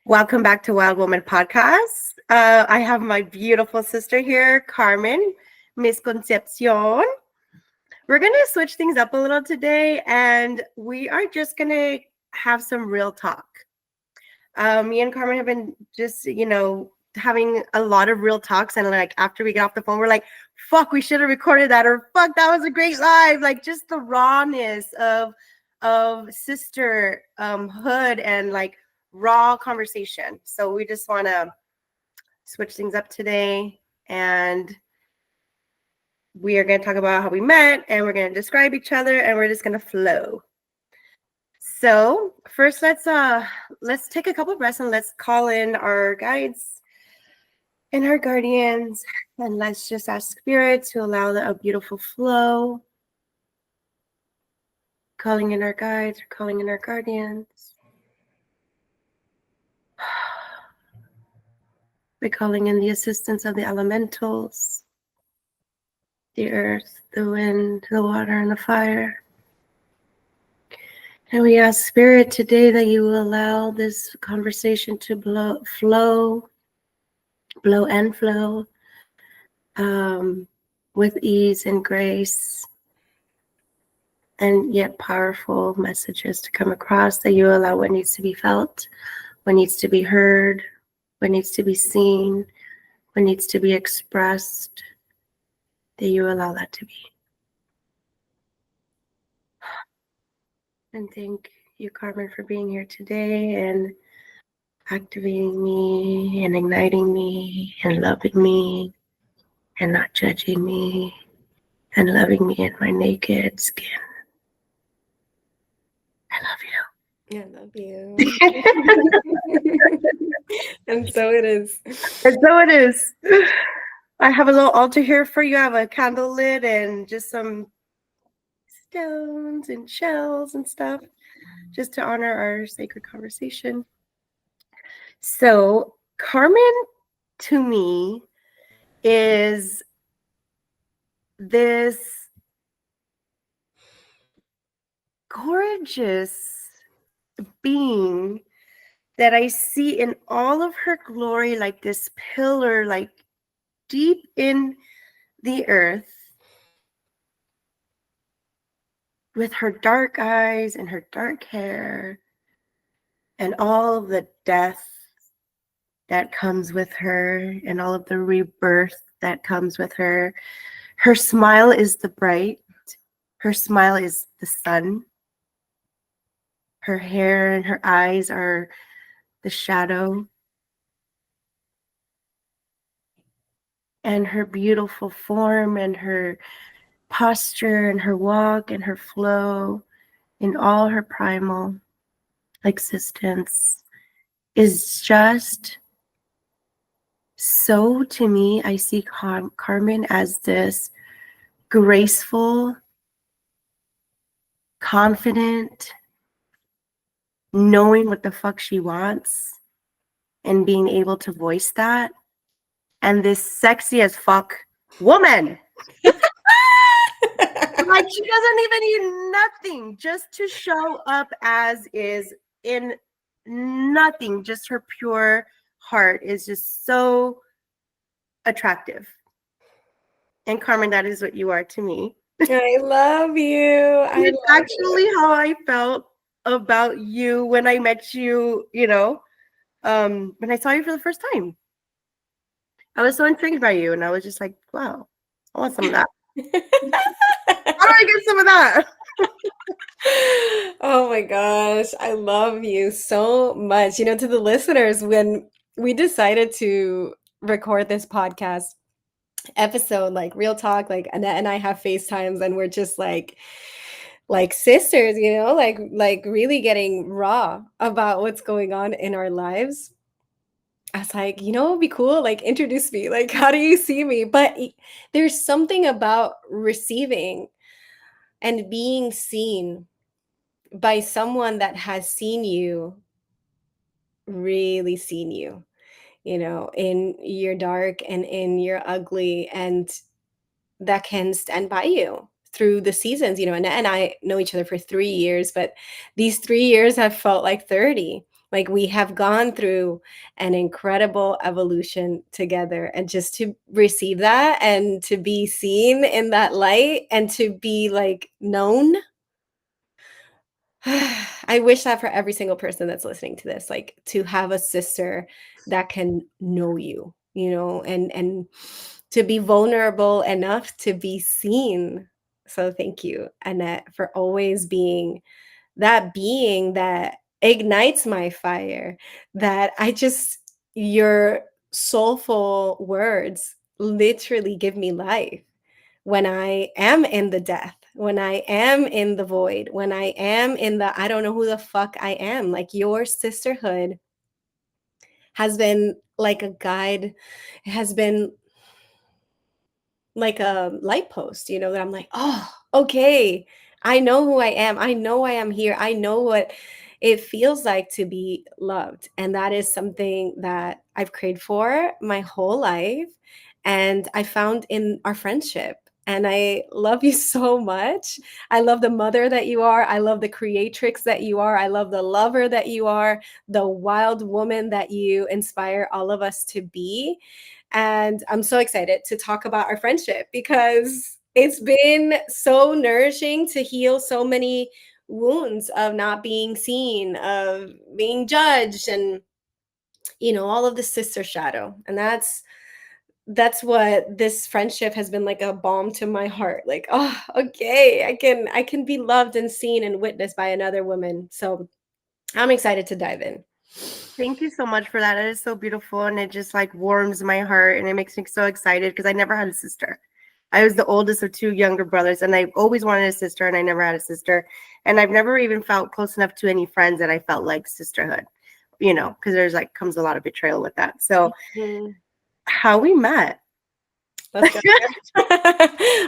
Welcome back to Wild Woman Podcast. I have my beautiful sister here, Carmen, Miss Concepcion. We're going to switch things up a little today, and we are just going to have some real talk. Me and Carmen have been just, having a lot of real talks, and like after we get off the phone, we're like, fuck, we should have recorded that, or fuck, that was a great live. Like just the rawness of sisterhood and like raw conversation. So we just want to switch things up today, and we are going to talk about how we met, and we're going to describe each other, and we're just going to flow. So first, let's take a couple of breaths and let's call in our guides and our guardians, and let's just ask Spirit to allow a beautiful flow. Calling in our guides, or calling in our guardians. We're calling in the assistance of the elementals, the earth, the wind, the water, and the fire. And we ask Spirit today that you will allow this conversation to flow with ease and grace, and yet powerful messages to come across, that you allow what needs to be felt, what needs to be heard, what needs to be seen, what needs to be expressed, that you allow that to be. And thank you, Carmen, for being here today and activating me and igniting me and loving me and not judging me and loving me in my naked skin. I love you. Yeah, I love you. And so it is. And so it is. I have a little altar here for you. I have a candle lit and just some stones and shells and stuff, just to honor our sacred conversation. So Carmen, to me, is this gorgeous being that I see in all of her glory, like this pillar, like deep in the earth, with her dark eyes and her dark hair and all of the death that comes with her and all of the rebirth that comes with her. Her smile is the bright. Her smile is the sun. Her hair and her eyes are the shadow. And her beautiful form and her posture and her walk and her flow in all her primal existence is just so, to me, I see Carmen as this graceful, confident, knowing what the fuck she wants and being able to voice that, and this sexy as fuck woman. Like, she doesn't even need nothing, just to show up as is, in nothing. Just her pure heart is just so attractive. And Carmen, that is what you are to me. I love you. It's actually how I felt about you when I met you, when I saw you for the first time. I was so intrigued by you, and I was just like, wow, I want some of that. How do I get some of that? Oh my gosh, I love you so much. To the listeners, when we decided to record this podcast episode, like real talk, like Annette and I have FaceTimes, and we're just like sisters, like really getting raw about what's going on in our lives. I was like, it would be cool, like introduce me, like how do you see me? But there's something about receiving and being seen by someone that has seen you, really seen you, in your dark and in your ugly, and that can stand by you through the seasons, and I know each other for 3 years, but these 3 years have felt like 30. Like we have gone through an incredible evolution together. And just to receive that and to be seen in that light and to be like known, I wish that for every single person that's listening to this, like to have a sister that can know you, and to be vulnerable enough to be seen. So thank you, Annette, for always being that ignites my fire, that I just your soulful words literally give me life when I am in the death, when I am in the void, when I am in the I don't know who the fuck I am. Like your sisterhood has been like a guide, has been like a light post, that I'm like, oh, okay. I know who I am. I know I am here. I know what it feels like to be loved. And that is something that I've craved for my whole life. And I found in our friendship. And I love you so much. I love the mother that you are. I love the creatrix that you are. I love the lover that you are, the wild woman that you inspire all of us to be. And I'm so excited to talk about our friendship because it's been so nourishing to heal so many wounds of not being seen, of being judged, and all of the sister shadow. And that's what this friendship has been, like a balm to my heart. Like, oh, okay, I can be loved and seen and witnessed by another woman. So I'm excited to dive in. Thank you so much for that. It is so beautiful, and it just like warms my heart, and it makes me so excited because I never had a sister. I was the oldest of two younger brothers, and I always wanted a sister, and I never had a sister. And I've never even felt close enough to any friends that I felt like sisterhood, because there's like comes a lot of betrayal with that. So Mhm. how we met. Let's go there.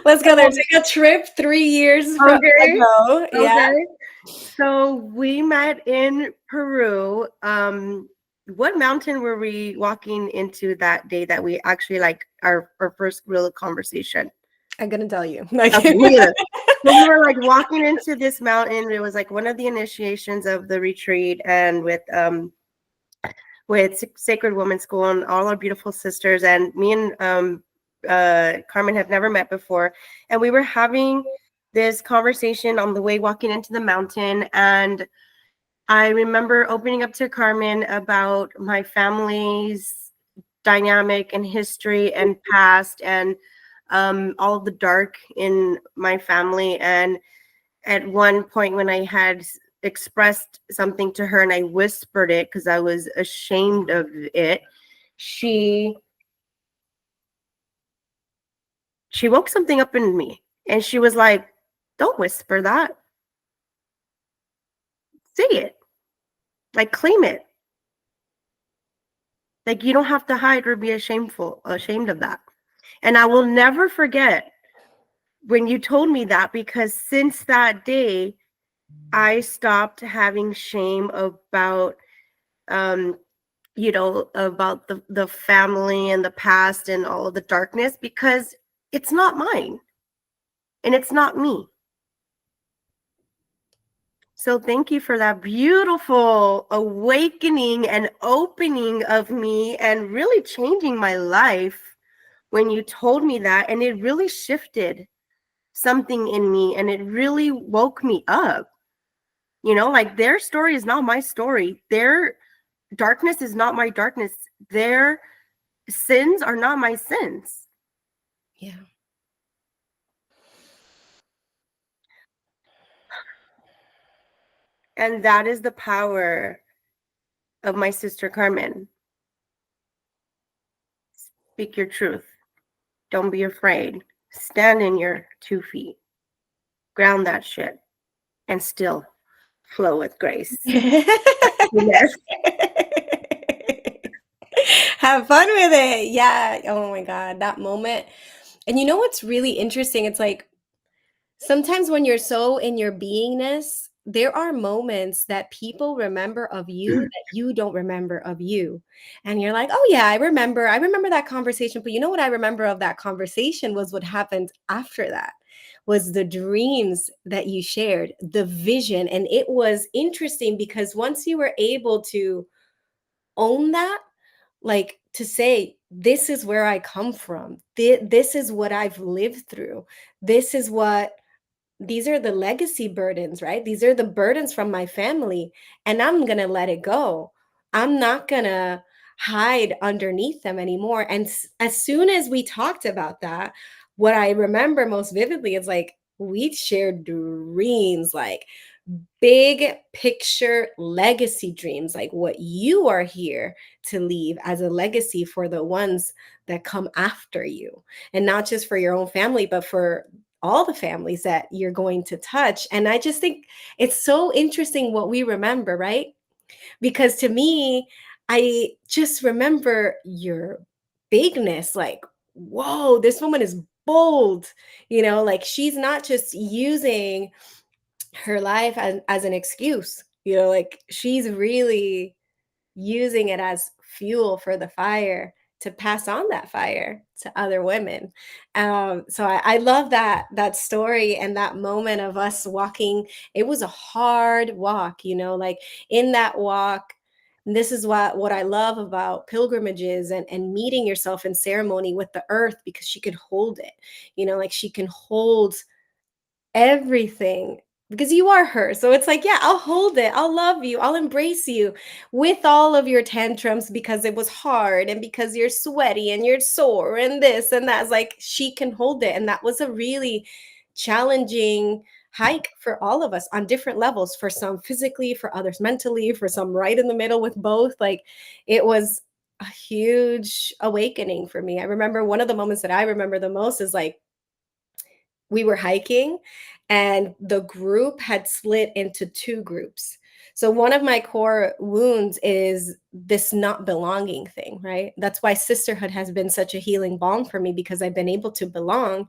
Let's go there. Take a trip 3 years Okay. ago. Yeah. Okay. So we met in Peru. What mountain were we walking into that day that we actually like our first real conversation? I'm gonna tell you. Okay, me either. So we were like walking into this mountain. It was like one of the initiations of the retreat, and with Sacred Women's School and all our beautiful sisters. And me and Carmen have never met before, and we were having this conversation on the way walking into the mountain. And I remember opening up to Carmen about my family's dynamic and history and past, and all of the dark in my family. And at one point, when I had expressed something to her and I whispered it because I was ashamed of it, she woke something up in me, and she was like, "Don't whisper that. Say it. Like, claim it. Like, you don't have to hide or be ashamed of that." And I will never forget when you told me that, because since that day, I stopped having shame about, about the family and the past and all of the darkness, because it's not mine and it's not me. So thank you for that beautiful awakening and opening of me, and really changing my life when you told me that. And it really shifted something in me, and it really woke me up. Like, their story is not my story. Their darkness is not my darkness. Their sins are not my sins. Yeah. And that is the power of my sister Carmen. Speak your truth. Don't be afraid. Stand in your 2 feet. Ground that shit. And still flow with grace. Yes. Have fun with it. Yeah. Oh my God. That moment. And you know what's really interesting? It's like sometimes when you're so in your beingness, there are moments that people remember of you that you don't remember of you. And you're like, oh yeah, I remember that conversation. But you know what I remember of that conversation was what happened after that. was the dreams that you shared, the vision. And it was interesting because once you were able to own that, like to say, this is where I come from, this is what I've lived through, this is what, these are the legacy burdens, right? These are the burdens from my family, and I'm going to let it go. I'm not going to hide underneath them anymore. And as soon as we talked about that, what I remember most vividly is like we shared dreams, like big picture legacy dreams, like what you are here to leave as a legacy for the ones that come after you, and not just for your own family, but for all the families that you're going to touch. And I just think it's so interesting what we remember, right? Because to me, I just remember your bigness, like, whoa, this woman is bold, like she's not just using her life as an excuse, like she's really using it as fuel for the fire to pass on that fire to other women. So I love that story and that moment of us walking. It was a hard walk, like in that walk. This is what I love about pilgrimages and meeting yourself in ceremony with the earth, because she could hold it, like she can hold everything, because you are her. So it's like, yeah, I'll hold it. I'll love you. I'll embrace you with all of your tantrums because it was hard and because you're sweaty and you're sore and this and that. It's like she can hold it. And that was a really challenging hike for all of us on different levels, for some physically, for others mentally, for some right in the middle with both. Like it was a huge awakening for me. I remember one of the moments that I remember the most is like we were hiking and the group had split into two groups. So one of my core wounds is this not belonging thing, right? That's why sisterhood has been such a healing balm for me, because I've been able to belong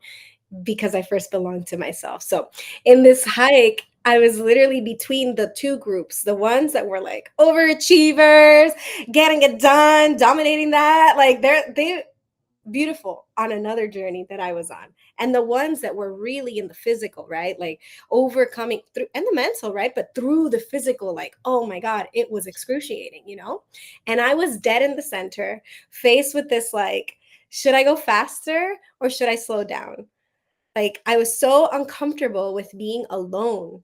because I first belonged to myself. So in this hike, I was literally between the two groups, the ones that were like overachievers, getting it done, dominating that, like they beautiful on another journey that I was on. And the ones that were really in the physical, right? Like overcoming through, and the mental, right? But through the physical, like, oh my God, it was excruciating. And I was dead in the center, faced with this, like, should I go faster or should I slow down? Like, I was so uncomfortable with being alone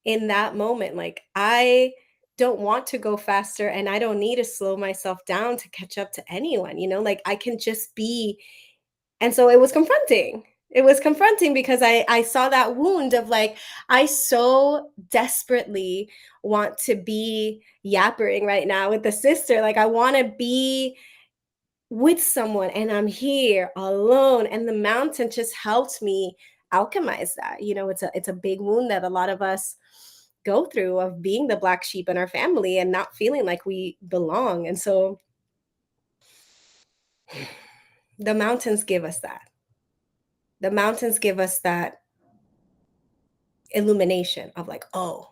in that moment. Like, I don't want to go faster and I don't need to slow myself down to catch up to anyone, like I can just be. And so it was confronting. It was confronting because I saw that wound of like, I so desperately want to be yappering right now with the sister. Like I want to be with someone and I'm here alone. And the mountain just helped me alchemize that. It's a big wound that a lot of us go through, of being the black sheep in our family and not feeling like we belong. And so the mountains give us that. The mountains give us that illumination of like, oh,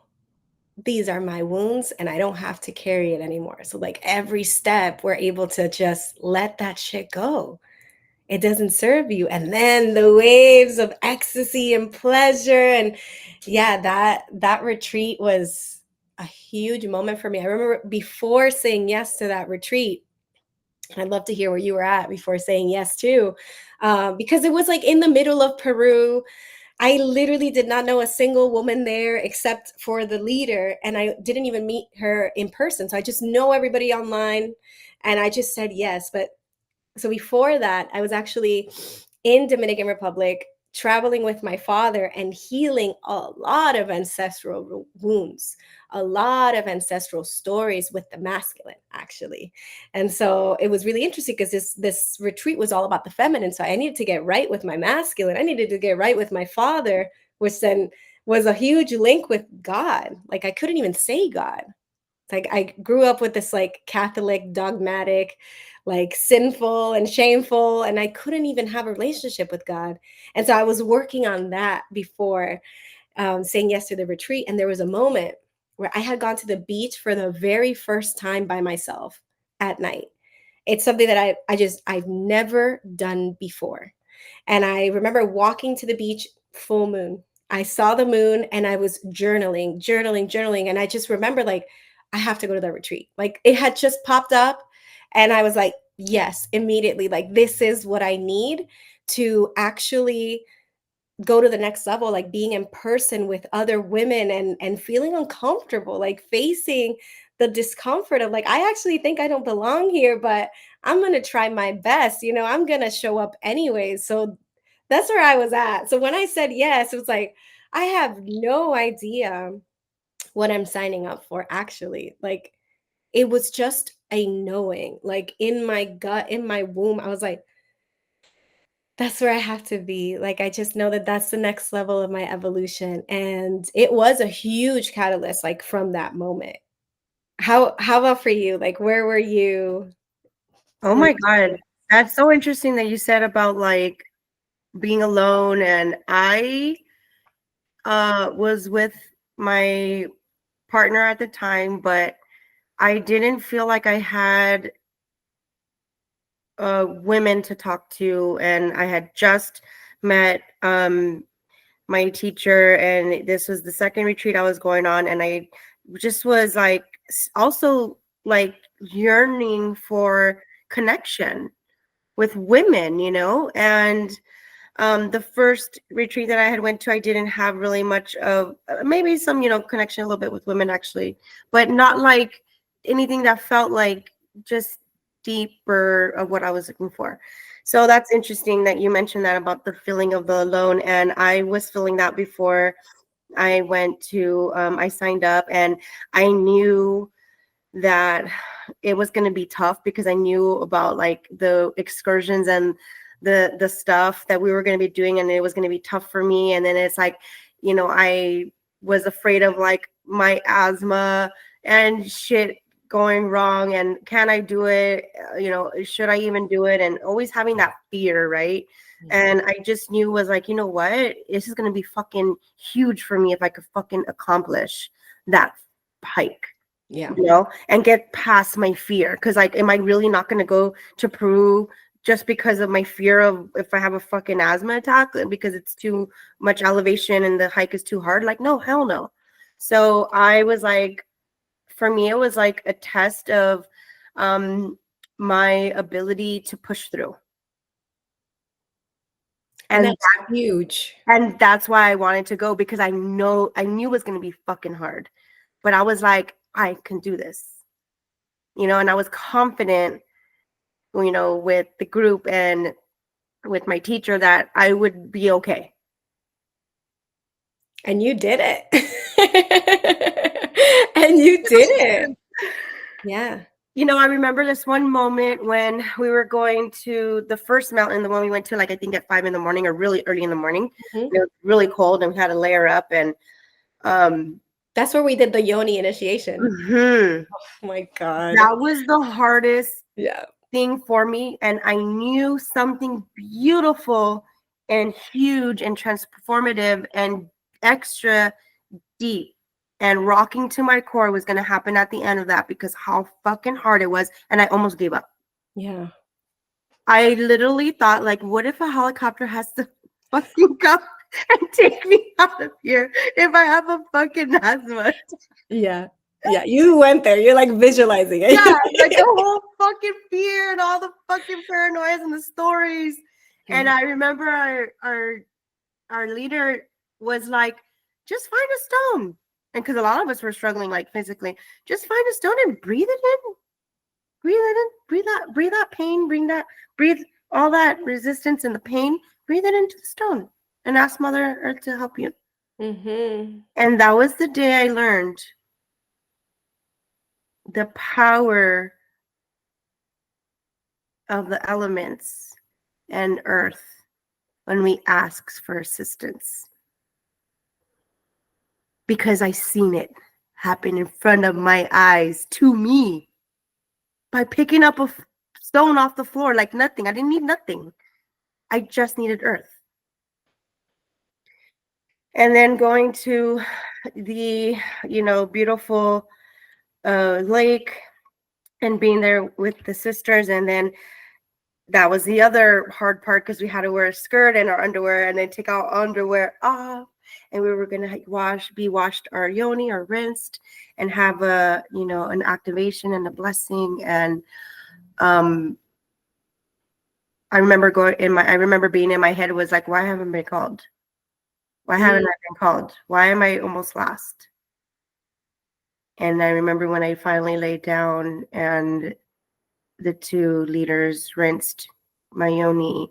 these are my wounds and I don't have to carry it anymore. So like every step we're able to just let that shit go. It doesn't serve you. And then the waves of ecstasy and pleasure. And yeah, that retreat was a huge moment for me. I remember before saying yes to that retreat, I'd love to hear where you were at before saying yes too, because it was like in the middle of Peru. I literally did not know a single woman there except for the leader, and I didn't even meet her in person. So I just know everybody online, and I just said yes. But so before that, I was actually in Dominican Republic, traveling with my father and healing a lot of ancestral wounds, a lot of ancestral stories with the masculine, actually. And so it was really interesting because this retreat was all about the feminine. So I needed to get right with my masculine. I needed to get right with my father, which then was a huge link with God. Like I couldn't even say God. Like I grew up with this like Catholic dogmatic, like sinful and shameful, and I couldn't even have a relationship with God. And so I was working on that before saying yes to the retreat. And there was a moment where I had gone to the beach for the very first time by myself at night. It's something that I've never done before. And I remember walking to the beach full moon. I saw the moon and I was journaling. And I just remember like, I have to go to the retreat. Like it had just popped up. And I was like, yes, immediately. Like, this is what I need to actually go to the next level, like being in person with other women and feeling uncomfortable, like facing the discomfort of like, I actually think I don't belong here, but I'm going to try my best. I'm going to show up anyways. So that's where I was at. So when I said yes, it was like, I have no idea what I'm signing up for, actually. Like, it was just a knowing, like in my gut, in my womb. I was like, that's where I have to be. Like, I just know that that's the next level of my evolution. And it was a huge catalyst, like from that moment. How about for you? Like, where were you? Oh When my God. That's so interesting that you said about like being alone. And I was with my partner at the time, but I didn't feel like I had women to talk to. And I had just met my teacher, and this was the second retreat I was going on. And I just was like, also like yearning for connection with women, and the first retreat that I had went to, I didn't have really much of maybe some, connection a little bit with women actually, but not like anything that felt like just deeper of what I was looking for. So that's interesting that you mentioned that about the feeling of the alone. And I was feeling that before I went to, I signed up, and I knew that it was going to be tough because I knew about like the excursions and the stuff that we were going to be doing, and it was going to be tough for me. And then it's like, I was afraid of like my asthma and shit going wrong, and can I do it, should I even do it, and always having that fear, right? And I just knew, was like, you know what, this is going to be fucking huge for me if I could fucking accomplish that hike, Yeah. and get past my fear. Because like, am I really not going to go to Peru just because of my fear of if I have a fucking asthma attack because it's too much elevation and the hike is too hard? Like, no, hell no. So I was like, for me, it was like a test of my ability to push through. And And that's huge. and that's why I wanted to go, because I knew it was going to be fucking hard. But I was like, I can do this. And I was confident, with the group and with my teacher that I would be okay. And you did it. And you did it. Yeah. I remember this one moment when we were going to the first mountain, the one we went to, like, I think at 5 a.m. or really early in the morning. Mhm. It was really cold and we had to layer up. And That's where we did the yoni initiation. mhm, Oh my God. that was the hardest Yeah. thing for me. And I knew something beautiful and huge and transformative and extra deep and rocking to my core was going to happen at the end of that, because how fucking hard it was. And I almost gave up. Yeah. I literally thought, like, what if a helicopter has to fucking come and take me out of here if I have a fucking asthma? Yeah. Yeah. You went there. You're like visualizing it. Yeah, like the whole fucking fear and all the fucking paranoias and the stories. And I remember our leader was like, just find a stone. And because a lot of us were struggling, like physically, just find a stone and breathe it in. Breathe it in. Breathe that pain. Breathe all that resistance and the pain. Breathe it into the stone and ask Mother Earth to help you. Mm-hmm. And that was the day I learned the power of the elements and earth when we ask for assistance. Because I seen it happen in front of my eyes to me by picking up a stone off the floor like nothing. I didn't need nothing. I just needed earth. And then going to the, beautiful lake and being there with the sisters. And then that was the other hard part because we had to wear a skirt and our underwear and then take our underwear off. And we were going to be washed our yoni or rinsed and have a, an activation and a blessing. And I remember being in my head was like, why haven't I been called? Why haven't I been called? Why am I almost last? And I remember when I finally laid down and the two leaders rinsed my yoni,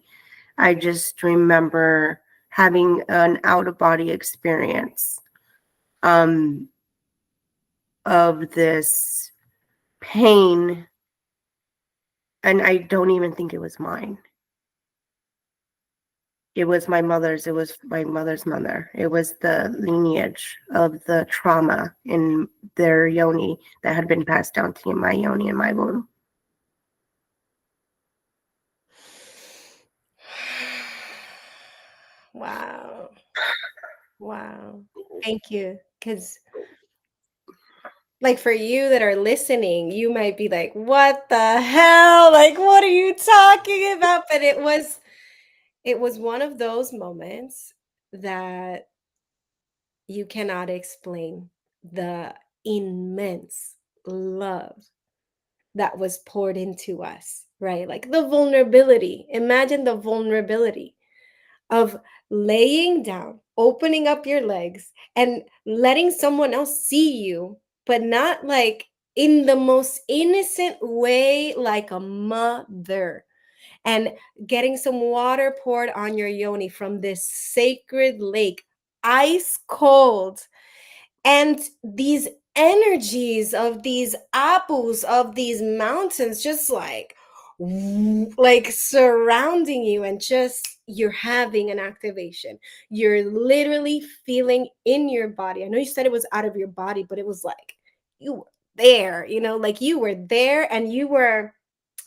I just remember having an out-of-body experience of this pain, and I don't even think it was mine. It was my mother's. It was my mother's mother. It was the lineage of the trauma in their yoni that had been passed down to my yoni and my womb. Wow. Wow. Thank you. Because, like, for you that are listening, you might be like, what the hell? Like, what are you talking about? But it was one of those moments that you cannot explain the immense love that was poured into us, right? Like the vulnerability. Imagine the vulnerability of laying down, opening up your legs, and letting someone else see you, but not like in the most innocent way, like a mother, and getting some water poured on your yoni from this sacred lake, ice cold, and these energies of these apples of these mountains just like surrounding you, and just you're having an activation. You're literally feeling in your body. I know you said it was out of your body, but it was like you were there, like you were there, and you were,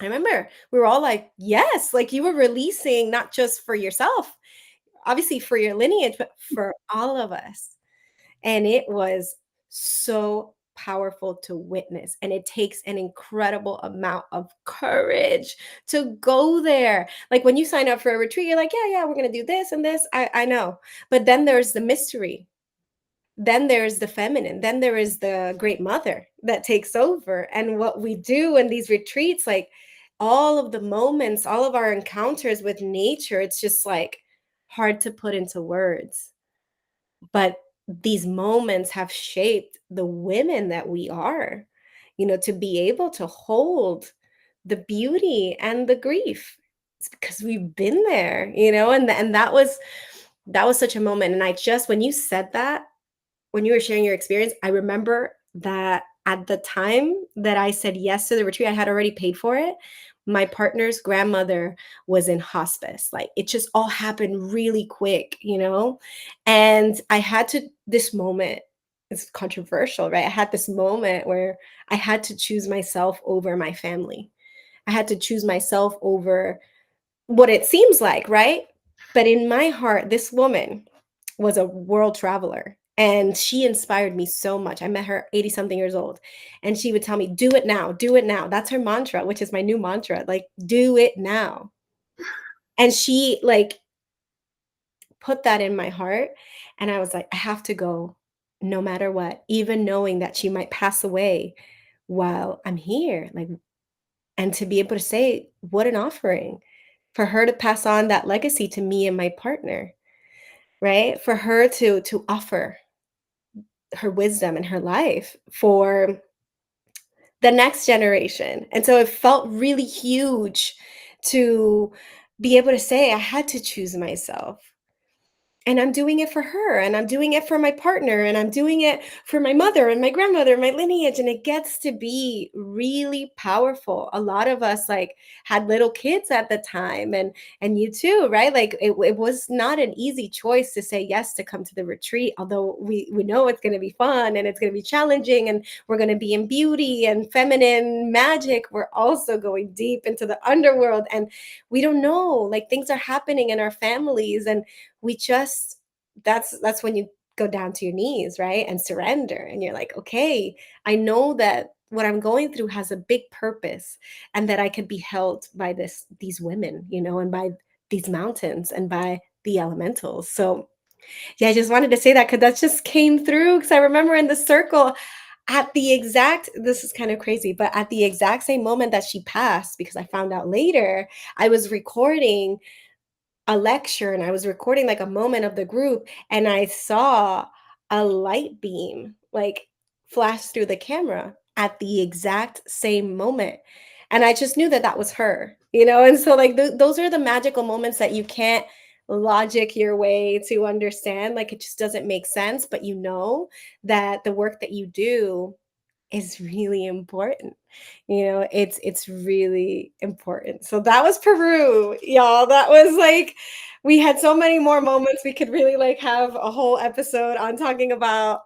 I remember we were all like, yes, like you were releasing not just for yourself, obviously for your lineage, but for all of us. And it was so powerful to witness. And it takes an incredible amount of courage to go there. Like when you sign up for a retreat, you're like, yeah, we're going to do this and this. I know. But then there's the mystery. Then there's the feminine. Then there is the great mother that takes over. And what we do in these retreats, like all of the moments, all of our encounters with nature, it's just like hard to put into words. But these moments have shaped the women that we are, to be able to hold the beauty and the grief. It's because we've been there, and that was such a moment. And I just, when you said that, when you were sharing your experience, I remember that at the time that I said yes to the retreat, I had already paid for it. My partner's grandmother was in hospice. Like it just all happened really quick, And I had to, this moment, it's controversial, right? I had this moment where I had to choose myself over my family. I had to choose myself over what it seems like, right? But in my heart, this woman was a world traveler, and she inspired me so much. I met her 80 something years old, and she would tell me, do it now, do it now. That's her mantra, which is my new mantra, like, do it now. And she like put that in my heart. And I was like, I have to go no matter what, even knowing that she might pass away while I'm here. Like, and to be able to say, what an offering for her to pass on that legacy to me and my partner, right? For her to offer her wisdom and her life for the next generation. And so it felt really huge to be able to say I had to choose myself. And I'm doing it for her, and I'm doing it for my partner, and I'm doing it for my mother and my grandmother, my lineage. And it gets to be really powerful. A lot of us like had little kids at the time, and you too, right? Like it was not an easy choice to say yes to come to the retreat, although we know it's going to be fun and it's going to be challenging, and we're going to be in beauty and feminine magic. We're also going deep into the underworld, and we don't know, like things are happening in our families, and we just, that's when you go down to your knees, right? And surrender. And you're like, okay, I know that what I'm going through has a big purpose, and that I could be held by these women, and by these mountains and by the elementals. So yeah, I just wanted to say that because that just came through, because I remember in the circle at the exact, this is kind of crazy, but at the exact same moment that she passed, because I found out later, I was recording a lecture, and I was recording like a moment of the group, and I saw a light beam like flash through the camera at the exact same moment. And I just knew that that was her, And so, like, those are the magical moments that you can't logic your way to understand. Like, it just doesn't make sense, but that the work that you do is really important. It's really important. So that was Peru, y'all. That was like, we had so many more moments. We could really like have a whole episode on talking about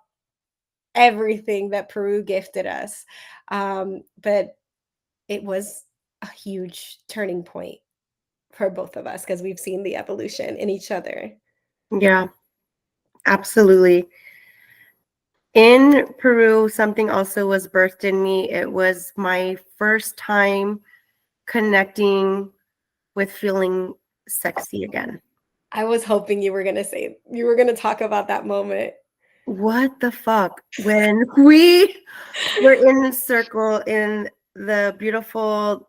everything that Peru gifted us. But it was a huge turning point for both of us, because we've seen the evolution in each other. Yeah, absolutely. In Peru, something also was birthed in me. It was my first time connecting with feeling sexy again. I was hoping you were going to talk about that moment. What the fuck? When we were in the circle in the beautiful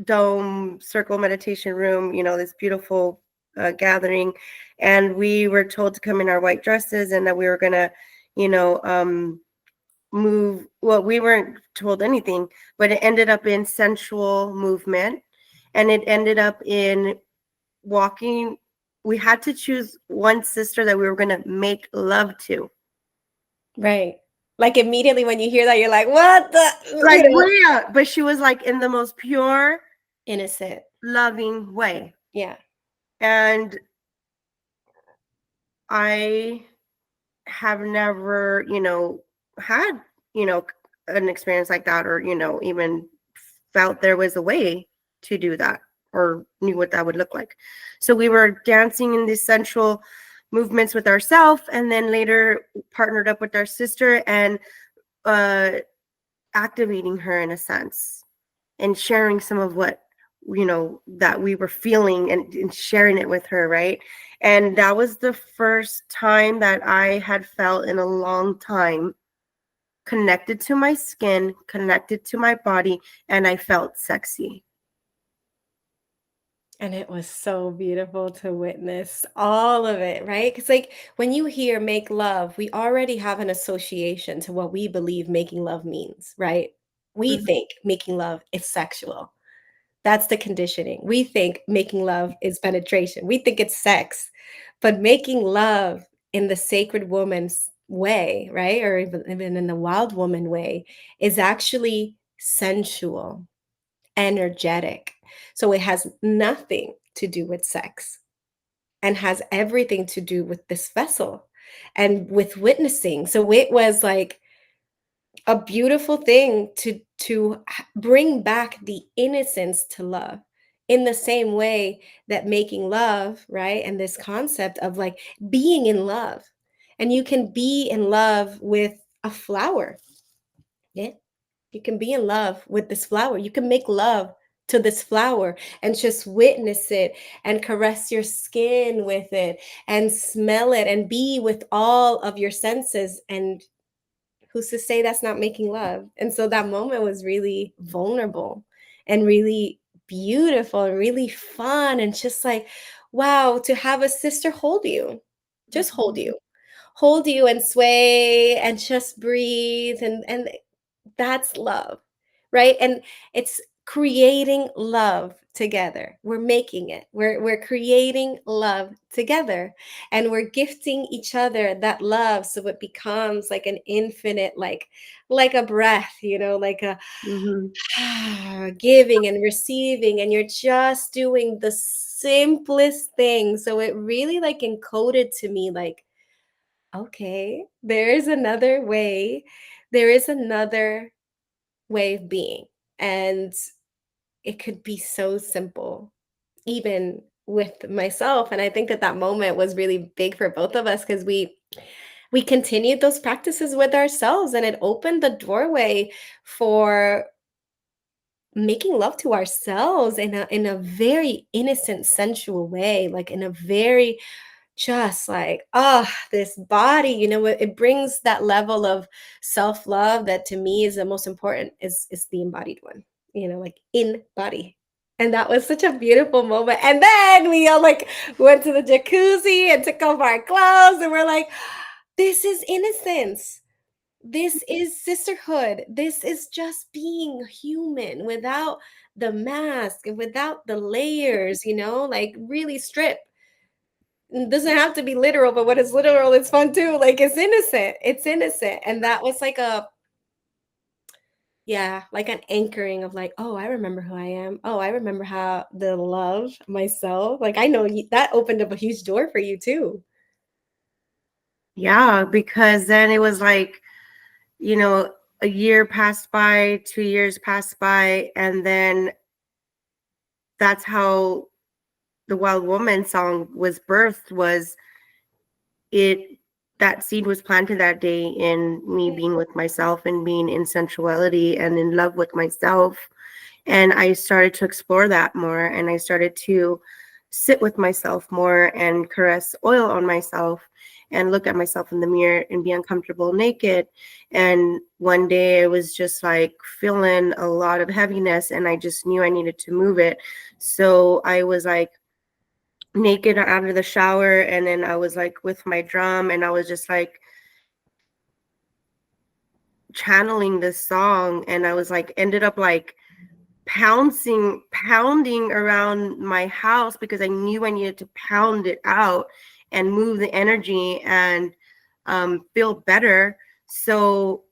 dome circle meditation room, this beautiful gathering, and we were told to come in our white dresses and that we were gonna, you know, move. Well, we weren't told anything, but it ended up in sensual movement, and it ended up in walking. We had to choose one sister that we were gonna make love to. Right. Like immediately when you hear that, you're like, what the, Like, Rhea, but she was like in the most pure, innocent. loving way. Yeah. And I have never, had, an experience like that, or, even felt there was a way to do that, or knew what that would look like. So we were dancing in these sensual movements with ourselves, and then later partnered up with our sister and uh, activating her in a sense, and sharing some of what that we were feeling, and sharing it with her, right? And that was the first time that I had felt in a long time connected to my skin, connected to my body, and I felt sexy. And it was so beautiful to witness all of it, right? Because, like, when you hear make love, we already have an association to what we believe making love means, right? We Mhm. think making love is sexual. That's the conditioning. We think making love is penetration. We think it's sex. But making love in the sacred woman's way, right? Or even in the wild woman way, is actually sensual, energetic. So it has nothing to do with sex, and has everything to do with this vessel and with witnessing. So it was like a beautiful thing to bring back the innocence to love, in the same way that making love, right? And this concept of like being in love, and you can be in love with a flower. Yeah, you can be in love with this flower. You can make love to this flower and just witness it, and caress your skin with it, and smell it, and be with all of your senses. And who's to say that's not making love? And so that moment was really vulnerable and really beautiful and really fun, and just like, wow, to have a sister hold you, just hold you and sway and just breathe, and that's love, right? And it's creating love together. We're making it. We're creating love together, and we're gifting each other that love, so it becomes like an infinite, like a breath, like a Mhm. giving and receiving, and you're just doing the simplest thing. So it really like encoded to me like, okay, there is another way. There is another way of being. And it could be so simple, even with myself. And I think that that moment was really big for both of us, because we continued those practices with ourselves, and it opened the doorway for making love to ourselves in a very innocent, sensual way, like in a very just like, oh, this body, it brings that level of self-love that to me is the most important, is the embodied one, like in body. And that was such a beautiful moment. And then we all like went to the jacuzzi and took off our clothes, and we're like, this is innocence. This is sisterhood. This is just being human without the mask and without the layers, like really strip. It doesn't have to be literal, but when it's literal, it's fun too. Like it's innocent. It's innocent. And that was like yeah, like an anchoring of like, oh, I remember who I am. Oh, I remember how to love myself. Like I know that opened up a huge door for you too. Yeah, because then it was like, a year passed by, 2 years passed by, and then that's how the Wild Woman song was birthed. Was it that seed was planted that day in me being with myself and being in sensuality and in love with myself. And I started to explore that more, and I started to sit with myself more and caress oil on myself and look at myself in the mirror and be uncomfortable naked. And one day I was just like feeling a lot of heaviness, and I just knew I needed to move it. So I was like naked out of the shower, and then I was like with my drum, and I was just like channeling this song, and I was like ended up like pounding around my house because I knew I needed to pound it out and move the energy and feel better. So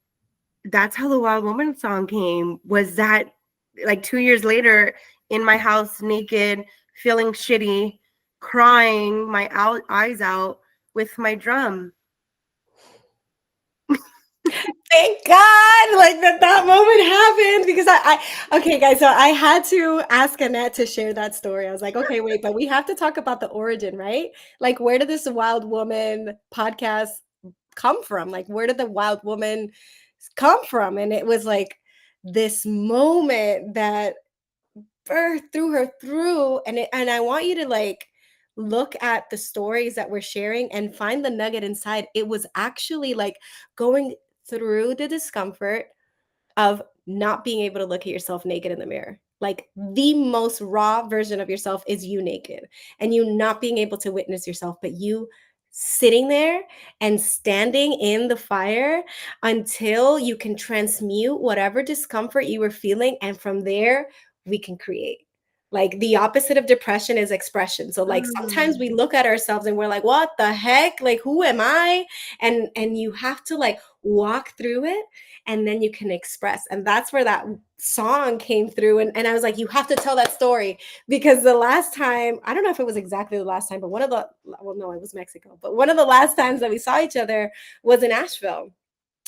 that's how the Wild Woman song came. Was that like 2 years later in my house, naked, feeling shitty, crying my eyes out with my drum. Thank God, like that moment happened, because okay, guys, so I had to ask Annette to share that story. I was like, okay, wait, but we have to talk about the origin, right? Like, where did this Wild Woman podcast come from? Like, where did the Wild Woman come from? And it was like this moment that birthed through her through, and I want you to like look at the stories that we're sharing and find the nugget inside. It was actually like going through the discomfort of not being able to look at yourself naked in the mirror. Like the most raw version of yourself is you naked, and you not being able to witness yourself, but you sitting there and standing in the fire until you can transmute whatever discomfort you were feeling. And from there, we can create. Like the opposite of depression is expression. So like sometimes we look at ourselves and we're like, what the heck? Like, who am I? And you have to like walk through it, and then you can express. And that's where that song came through. And I was like, you have to tell that story, because the last time, I don't know if it was exactly the last time, but well, no, it was Mexico, but one of the last times that we saw each other was in Asheville,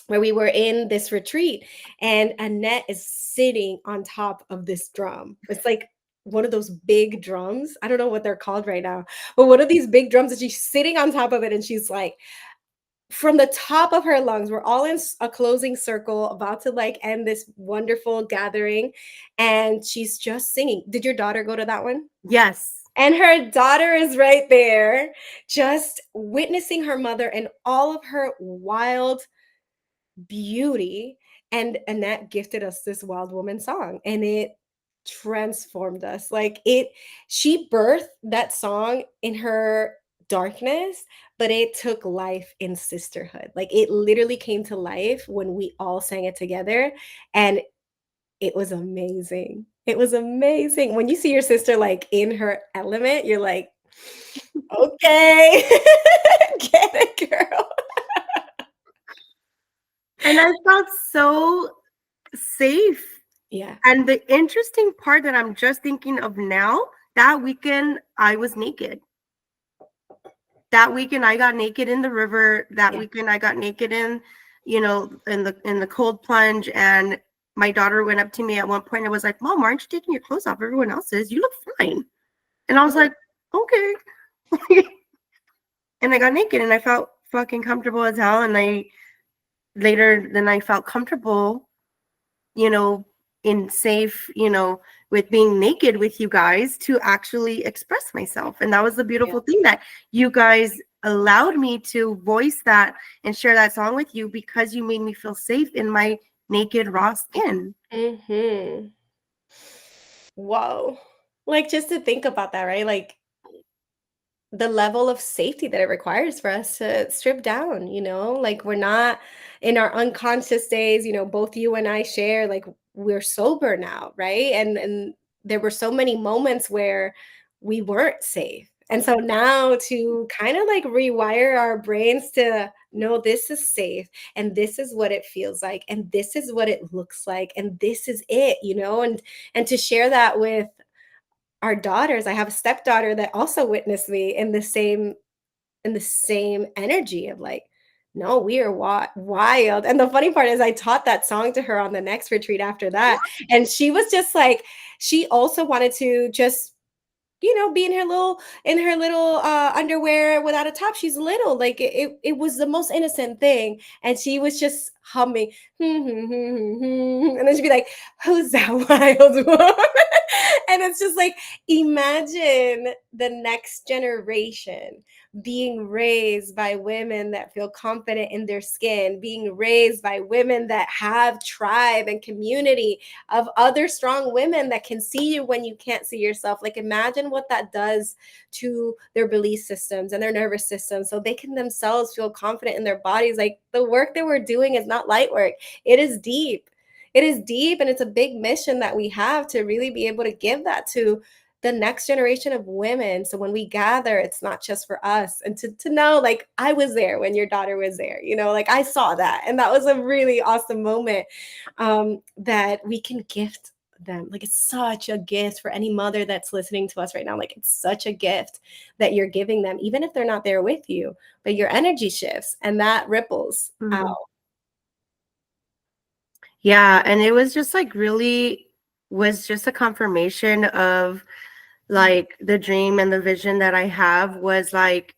where we were in this retreat, and Annette is sitting on top of this drum. It's like one of those big drums. I don't know what they're called right now, but one of these big drums, and she's sitting on top of it, and she's like, from the top of her lungs, we're all in a closing circle about to like end this wonderful gathering, and she's just singing. Did your daughter go to that one? Yes. And her daughter is right there, just witnessing her mother and all of her wild beauty. And Annette gifted us this Wild Woman song, and it transformed us. Like she birthed that song in her darkness, but it took life in sisterhood. Like it literally came to life when we all sang it together, and it was amazing. It was amazing. When you see your sister like in her element, you're like, okay, get it, girl. And I felt so safe. Yeah. And the interesting part that I'm just thinking of now, that weekend I was naked. That weekend I got naked in the river. That weekend I got naked in the cold plunge. And my daughter went up to me at one point and was like, Mom, aren't you taking your clothes off? Everyone else is. You look fine. And I was like, okay. And I got naked and I felt fucking comfortable as hell. And I felt comfortable, you know, in safe, with being naked with you guys to actually express myself. And that was the Yeah. beautiful thing, that you guys allowed me to voice that and share that song with you, because you made me feel safe in my naked raw skin. Mm-hmm. Whoa. Like, just to think about that, right? Like, the level of safety that it requires for us to strip down, like we're not in our unconscious days, both you and I share, like, we're sober now, right? And there were so many moments where we weren't safe. And so now to kind of like rewire our brains to know this is safe, and this is what it feels like, and this is what it looks like, and this is it, and to share that with our daughters. I have a stepdaughter that also witnessed me in the same energy of like, no, we are wild. And the funny part is I taught that song to her on the next retreat after that. And she was just like, she also wanted to just be in her little underwear without a top. She's little, like it was the most innocent thing, and she was just humming, and then she'd be like, "Who's that wild one?" And it's just like, imagine the next generation being raised by women that feel confident in their skin, being raised by women that have tribe and community of other strong women that can see you when you can't see yourself. Like, imagine what that does to their belief systems and their nervous system, so they can themselves feel confident in their bodies. Like, the work that we're doing is not light work. It is deep. It is deep, and it's a big mission that we have to really be able to give that to the next generation of women. So when we gather, it's not just for us. And to know, like, I was there when your daughter was there, like, I saw that. And that was a really awesome moment, that we can gift them. Like, it's such a gift for any mother that's listening to us right now. Like, it's such a gift that you're giving them, even if they're not there with you, but your energy shifts and that ripples out. Yeah, and it was just like really was just a confirmation of like the dream and the vision that I have was like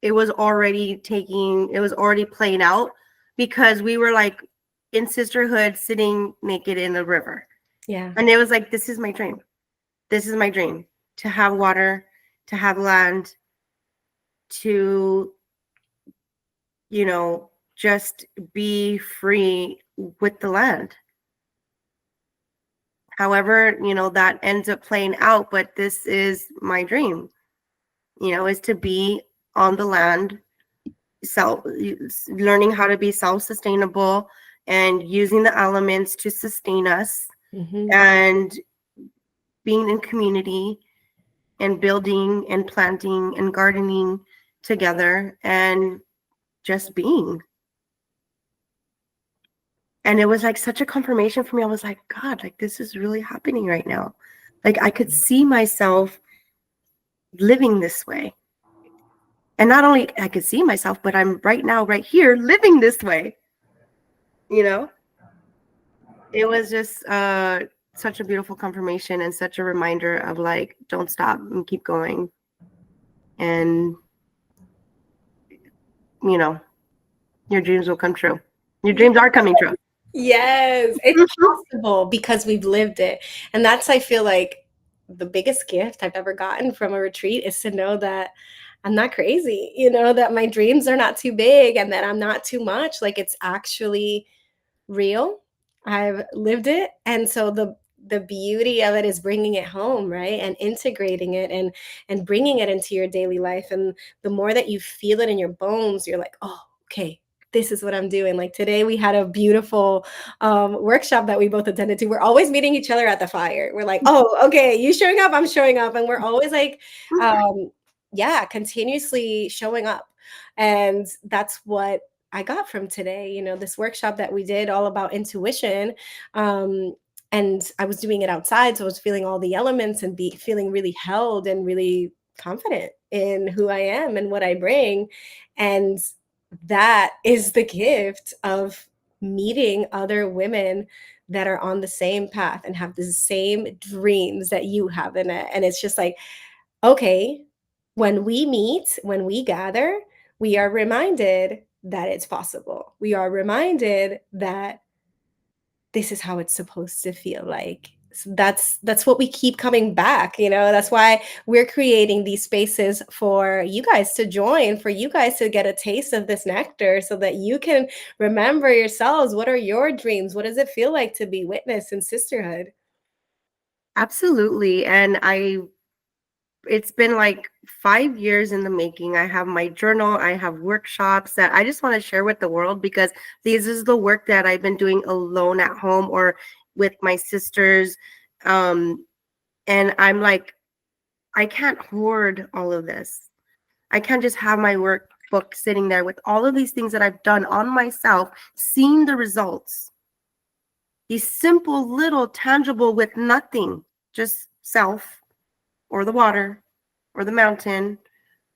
it was already playing out, because we were like in Sisterhood sitting naked in the river. Yeah. And it was like, this is my dream. This is my dream, to have water, to have land, to, just be free with the land. However, that ends up playing out, but this is my dream, is to be on the land, learning how to be self-sustainable and using the elements to sustain us, and being in community and building and planting and gardening together and just being. And it was like such a confirmation for me. I was like, God, like this is really happening right now. Like I could see myself living this way. And not only I could see myself, but I'm right now, right here, living this way. It was just such a beautiful confirmation and such a reminder of like, don't stop and keep going. And, your dreams will come true. Your dreams are coming true. Yes, it's possible because we've lived it. And that's, I feel like, the biggest gift I've ever gotten from a retreat is to know that I'm not crazy, that my dreams are not too big and that I'm not too much. Like, it's actually real. I've lived it. And so the beauty of it is bringing it home, right? And integrating it and bringing it into your daily life. And the more that you feel it in your bones, you're like, oh, okay, this is what I'm doing. Like, today we had a beautiful workshop that we both attended to. We're always meeting each other at the fire. We're like, oh, okay, you showing up, I'm showing up. And we're always like, continuously showing up. And that's what I got from today, this workshop that we did all about intuition. And I was doing it outside. So I was feeling all the elements and feeling really held and really confident in who I am and what I bring. And that is the gift of meeting other women that are on the same path and have the same dreams that you have in it. And it's just like, okay, when we meet, when we gather, we are reminded that it's possible. We are reminded that this is how it's supposed to feel like. So that's what we keep coming back, you know. That's why we're creating these spaces for you guys to join, for you guys to get a taste of this nectar so that you can remember yourselves. What are your dreams? What does it feel like to be witness in sisterhood? Absolutely. And it's been like 5 years in the making. I have my journal, I have workshops that I just want to share with the world because this is the work that I've been doing alone at home or with my sisters. Um, and I'm like, I can't hoard all of this. I can't just have my workbook sitting there with all of these things that I've done on myself, seeing the results. These simple, little, tangible with nothing, just self or the water or the mountain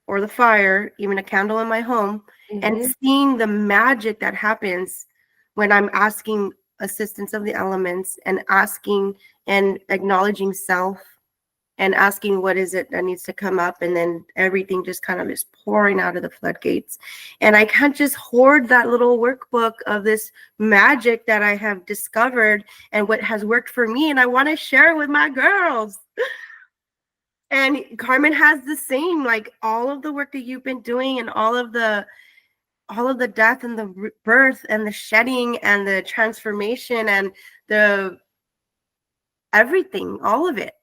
or the fire, even a candle in my home, and Mhm. seeing the magic that happens when I'm asking assistance of the elements and asking and acknowledging self and asking what is it that needs to come up, and then everything just kind of is pouring out of the floodgates. And I can't just hoard that little workbook of this magic that I have discovered and what has worked for me, and I want to share it with my girls. And Carmen has the same, like all of the work that you've been doing and all of the death and the birth and the shedding and the transformation and the everything, all of it.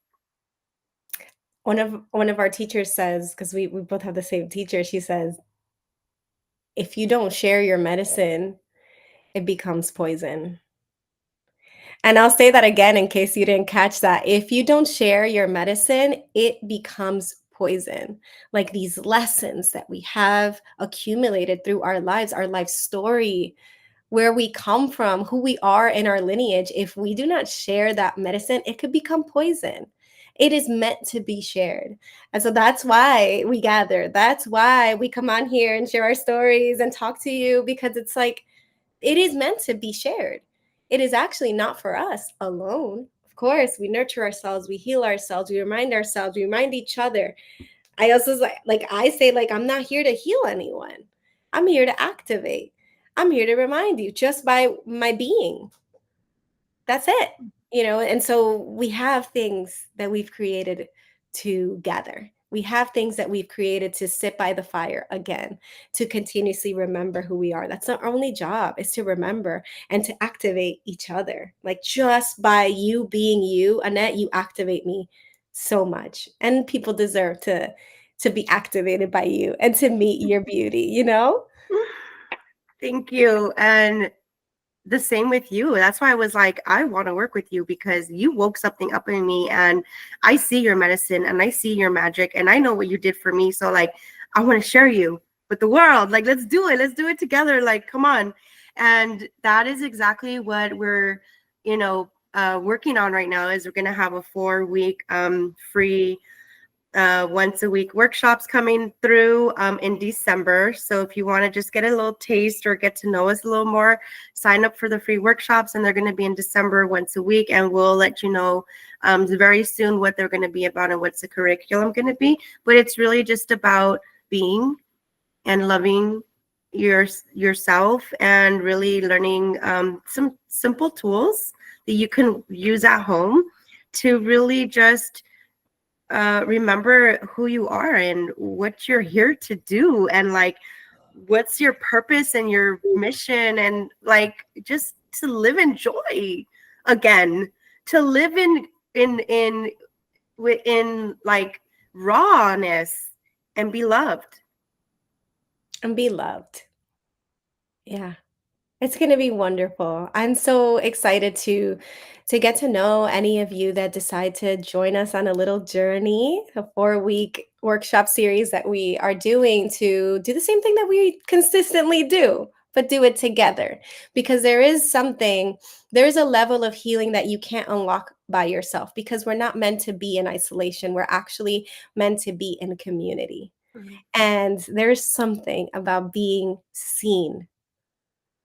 One of our teachers says, because we both have the same teacher, she says, if you don't share your medicine, it becomes poison. And I'll say that again in case you didn't catch that. If you don't share your medicine, it becomes poison. Like these lessons that we have accumulated through our life story, where we come from, who we are in our lineage, if we do not share that medicine, it could become poison. It is meant to be shared. And so that's why we gather. That's why we come on here and share our stories and talk to you, because it's like, it is meant to be shared. It is actually not for us alone. Of course, we nurture ourselves, we heal ourselves, we remind ourselves, we remind each other. I also like I say, like, I'm not here to heal anyone. I'm here to activate. I'm here to remind you just by my being. That's it. You know, and so we have things that we've created to gather. We have things that we've created to sit by the fire again, to continuously remember who we are. That's our only job, is to remember and to activate each other. Like just by you being you, Annette, you activate me so much. And people deserve to be activated by you and to meet your beauty, you know? Thank you. And the same with you. That's why I was like, I want to work with you because you woke something up in me and I see your medicine and I see your magic and I know what you did for me. So like, I want to share you with the world. Like, let's do it. Let's do it together. Like, come on. And that is exactly what we're, working on right now is we're going to have a 4-week free once a week workshops coming through in December. So if you want to just get a little taste or get to know us a little more, sign up for the free workshops, and they're going to be in December once a week. And we'll let you know very soon what they're going to be about and what's the curriculum going to be. But it's really just about being and loving yourself and really learning some simple tools that you can use at home to really just remember who you are and what you're here to do and like what's your purpose and your mission and like just to live in joy again, to live in like rawness and be loved. And be loved. Yeah. It's going to be wonderful. I'm so excited to get to know any of you that decide to join us on a little journey, a 4-week workshop series that we are doing to do the same thing that we consistently do, but do it together. Because there is a level of healing that you can't unlock by yourself, because we're not meant to be in isolation. We're actually meant to be in community. Mhm. And there's something about being seen,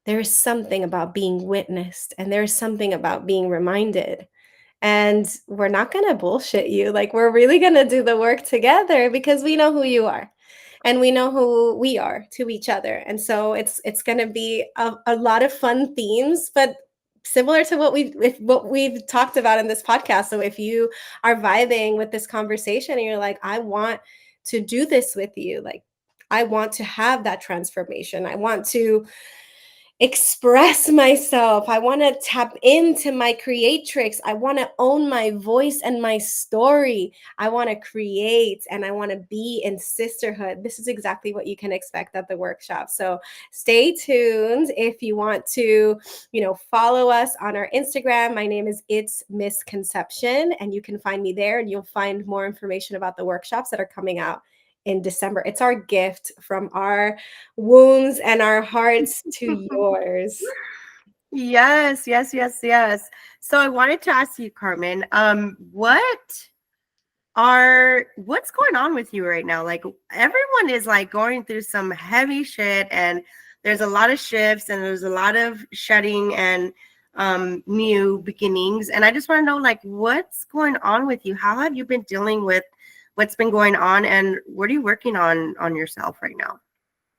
there is something about being witnessed, and there's something about being reminded. And we're not going to bullshit you. Like, we're really going to do the work together because we know who you are. and we know who we are to each other. And so it's going to be a lot of fun themes, but similar to what we've talked about in this podcast. So if you are vibing with this conversation and you're like, I want to do this with you, like I want to have that transformation, I want to express myself, I want to tap into my creatrix, I want to own my voice and my story, I want to create, and I want to be in sisterhood, this is exactly what you can expect at the workshop. So stay tuned. If you want to, follow us on our Instagram, my name is It's Misconception, and you can find me there, and you'll find more information about the workshops that are coming out in December. It's our gift from our wounds and our hearts to yours. Yes, yes, yes, yes. So I wanted to ask you, Carmen, what's going on with you right now? Like everyone is like going through some heavy shit, and there's a lot of shifts, and there's a lot of shedding and new beginnings. And I just want to know, like, what's going on with you? How have you been dealing with what's been going on, and what are you working on yourself right now?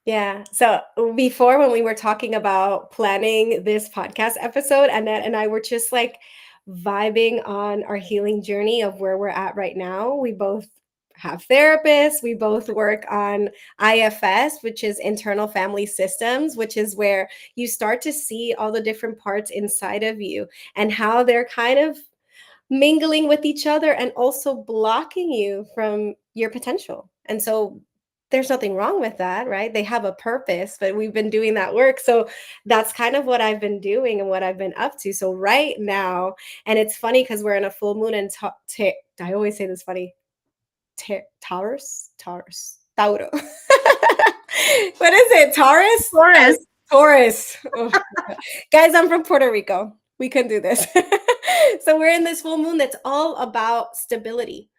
Yeah. So before, when we were talking about planning this podcast episode, Annette and I were just like vibing on our healing journey of where we're at right now. We both have therapists. We both work on IFS, which is internal family systems, which is where you start to see all the different parts inside of you and how they're kind of mingling with each other and also blocking you from your potential. And so there's nothing wrong with that, right? They have a purpose, but we've been doing that work. So that's kind of what I've been doing and what I've been up to. So right now, and it's funny because we're in a full moon and I always say this funny, Tauro. What is it? Taurus? Taurus. Taurus. Oh, guys, I'm from Puerto Rico. We can do this. So we're in this full moon that's all about stability.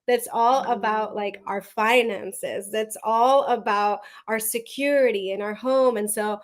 That's all about like our finances. That's all about our security in our home. And so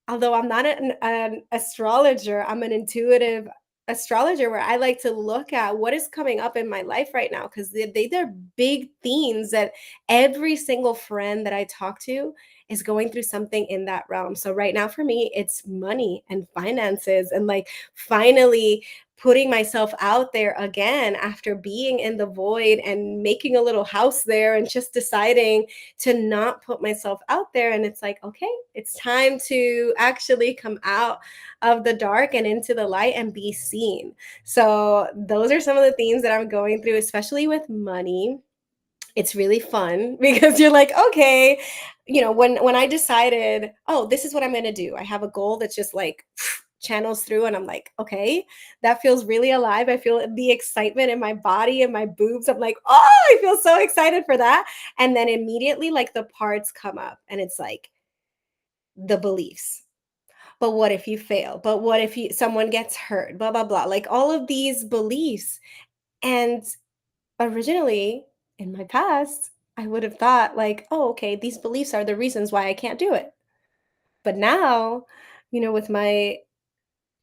although I'm not an astrologer, I'm an intuitive astrologer where I like to look at what is coming up in my life right now because they're big themes that every single friend that I talk to is going through something in that realm. So right now for me, it's money and finances and like finally putting myself out there again after being in the void and making a little house there and just deciding to not put myself out there. And it's like, okay, it's time to actually come out of the dark and into the light and be seen. So those are some of the themes that I'm going through, especially with money. It's really fun because you're like, okay, when I decided, oh, this is what I'm going to do. I have a goal that's just like channels through and I'm like, okay, that feels really alive. I feel the excitement in my body and my boobs. I'm like, oh, I feel so excited for that. And then immediately like the parts come up and it's like the beliefs. But what if you fail? But what if someone gets hurt? Blah, blah, blah. Like all of these beliefs. And originally in my past, I would have thought like, oh, okay, these beliefs are the reasons why I can't do it. But now,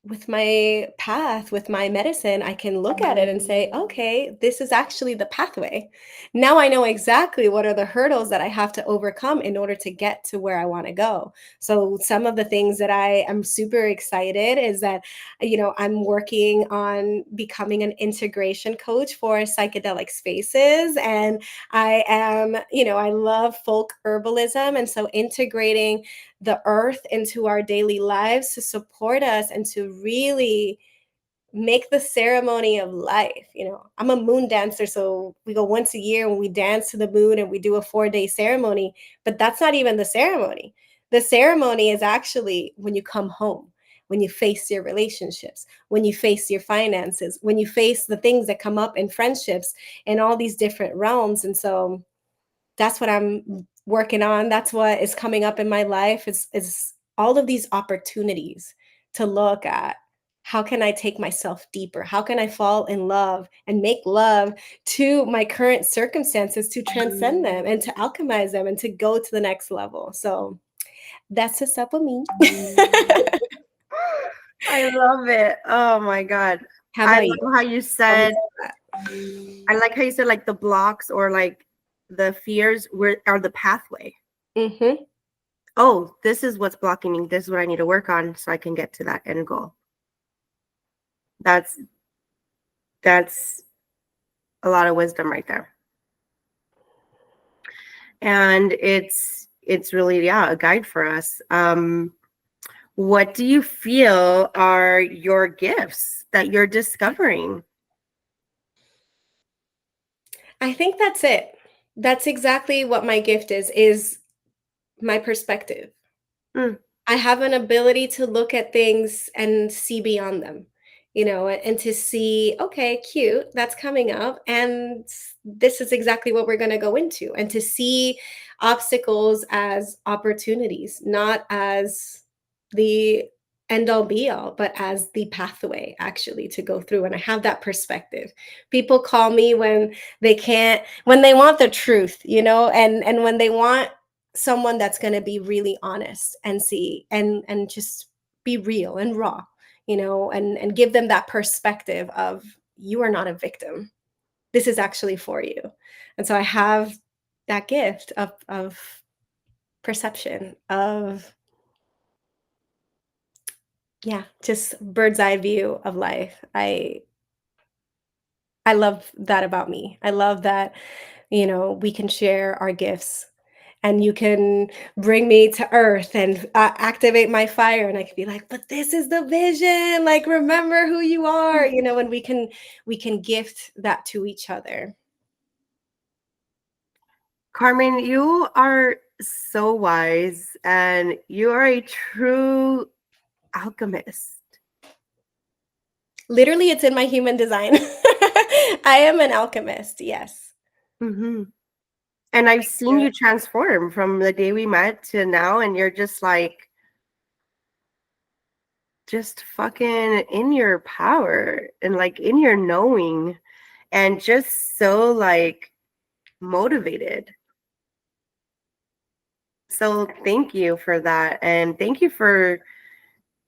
with my path, with my medicine, I can look at it and say, okay, this is actually the pathway. Now I know exactly what are the hurdles that I have to overcome in order to get to where I want to go. So some of the things that I am super excited is that, I'm working on becoming an integration coach for psychedelic spaces. And I am, I love folk herbalism. And so integrating the earth into our daily lives to support us and to really make the ceremony of life. I'm a moon dancer, so we go once a year when we dance to the moon and we do a 4-day ceremony, but that's not even the ceremony. The ceremony is actually when you come home, when you face your relationships, when you face your finances, when you face the things that come up in friendships and all these different realms. And so that's what I'm working on. That's what is coming up in my life is all of these opportunities to look at how can I take myself deeper? How can I fall in love and make love to my current circumstances to transcend them and to alchemize them and to go to the next level? So that's what's up with me. I love it. Oh my God. How I about you? love how you Tell me said, about that. I like how you said like the blocks or like the fears are the pathway. Mm-hmm. Oh, this is what's blocking me. This is what I need to work on so I can get to that end goal. That's a lot of wisdom right there. And it's really, yeah, a guide for us. What do you feel are your gifts that you're discovering? I think that's it. That's exactly what my gift is my perspective. Mm, I have an ability to look at things and see beyond them, and to see, okay, cute, that's coming up. And this is exactly what we're going to go into. And to see obstacles as opportunities, not as the end all be all, but as the pathway actually to go through. And I have that perspective. People call me when when they want the truth, and when they want someone that's going to be really honest and see and just be real and raw, and give them that perspective of, you are not a victim, this is actually for you. And so I have that gift of perception, of, yeah, just bird's eye view of life. I love that about me. I love that, we can share our gifts, and you can bring me to earth and activate my fire, and I can be like, but this is the vision, like, remember who you are, and we can gift that to each other. Carmen, you are so wise and you are a true alchemist. Literally, it's in my human design. I am an alchemist, yes. Hmm. And I've seen Yeah. you transform from the day we met to now, and you're just like, just fucking in your power and like in your knowing and just so like motivated. So thank you for that. And thank you for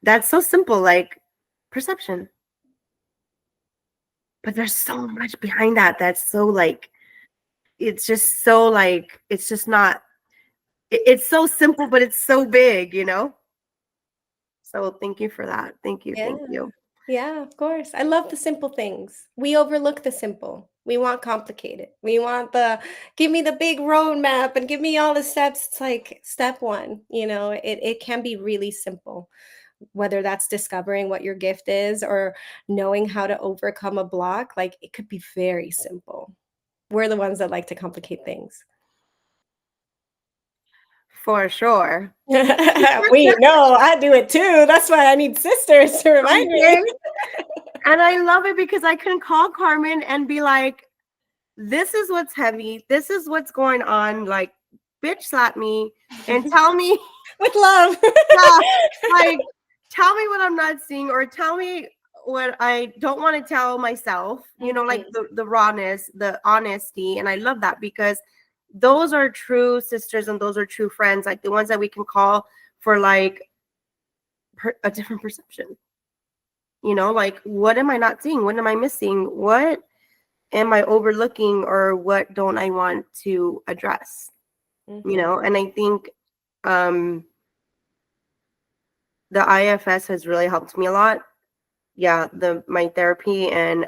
that's so simple, like perception. But there's so much behind that that's so like, it's just so like, it's just not, it's so simple, but it's so big, you know? So thank you for that. Thank you. Yeah. Thank you. Yeah, of course. I love the simple things. We overlook the simple. We want complicated. We want give me the big roadmap and give me all the steps. It's like step one, it can be really simple, whether that's discovering what your gift is or knowing how to overcome a block. Like, it could be very simple. We're the ones that like to complicate things. For sure. We know I do it too. That's why I need sisters to remind me. Okay. And I love it because I can call Carmen and be like, this is what's heavy. This is what's going on. Like, bitch slap me and tell me, With love. yeah, like, tell me what I'm not seeing or tell me what I don't want to tell myself, you know, like Mhm. the rawness, the honesty. And I love that because those are true sisters and those are true friends, like the ones that we can call for like a different perception. You know, like, what am I not seeing? What am I missing? What am I overlooking or what don't I want to address? You Mhm. know, and I think um the IFS has really helped me a lot. Yeah, the my therapy and